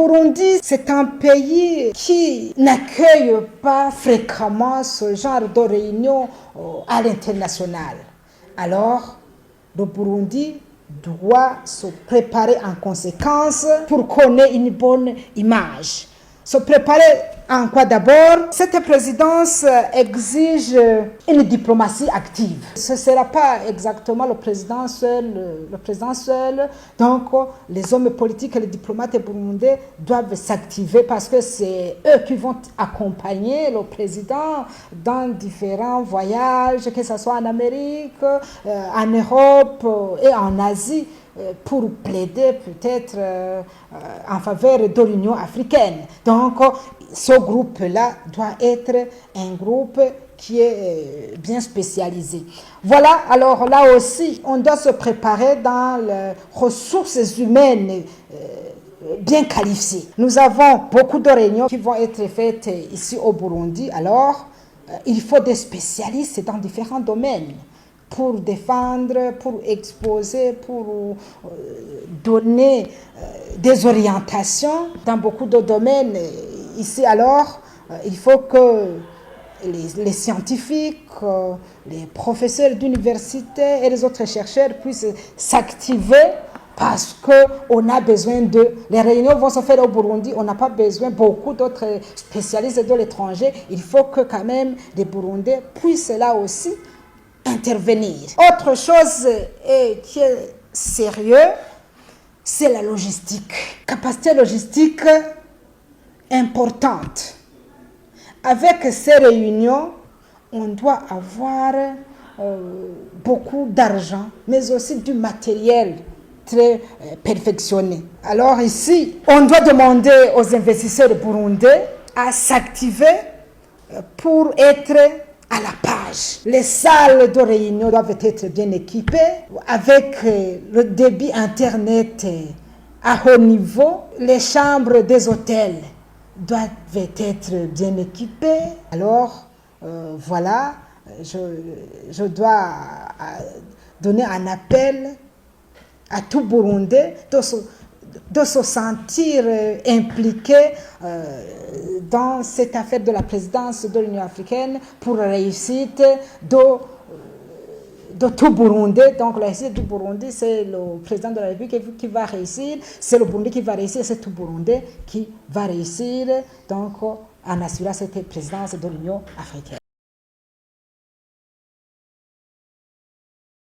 Burundi, c'est un pays qui n'accueille pas fréquemment ce genre de réunion à l'international. Alors, le Burundi doit se préparer en conséquence pour qu'on ait une bonne image. Se préparer en quoi d'abord? Cette présidence exige une diplomatie active. Ce ne sera pas exactement le président seul. Donc, les hommes politiques et les diplomates burundais doivent s'activer parce que c'est eux qui vont accompagner le président dans différents voyages, que ce soit en Amérique, en Europe et en Asie, pour plaider peut-être en faveur de l'Union africaine. Donc, ce groupe-là doit être un groupe qui est bien spécialisé. Voilà, alors là aussi, on doit se préparer dans les ressources humaines bien qualifiées. Nous avons beaucoup de réunions qui vont être faites ici au Burundi. Alors, il faut des spécialistes dans différents domaines pour défendre, pour exposer, pour donner des orientations dans beaucoup de domaines. Ici, alors, il faut que les scientifiques, les professeurs d'université et les autres chercheurs puissent s'activer parce qu'on a besoin de... Les réunions vont se faire au Burundi, on n'a pas besoin beaucoup d'autres spécialistes de l'étranger. Il faut que quand même les Burundais puissent là aussi intervenir. Autre chose qui est sérieux, c'est la logistique. Capacité logistique importante. Avec ces réunions, on doit avoir beaucoup d'argent, mais aussi du matériel très perfectionné. Alors ici, on doit demander aux investisseurs burundais à s'activer pour être à la page. Les salles de réunion doivent être bien équipées avec le débit Internet à haut niveau. Les chambres des hôtels doivent être bien équipées. Alors, voilà, je dois donner un appel à tout Burundais de se sentir impliqué dans cette affaire de la présidence de l'Union africaine pour la réussite de tout Burundi. Donc la réussite du Burundi, c'est le président de la République qui va réussir, c'est le Burundi qui va réussir, c'est tout Burundi qui va réussir donc en assurant cette présidence de l'Union africaine.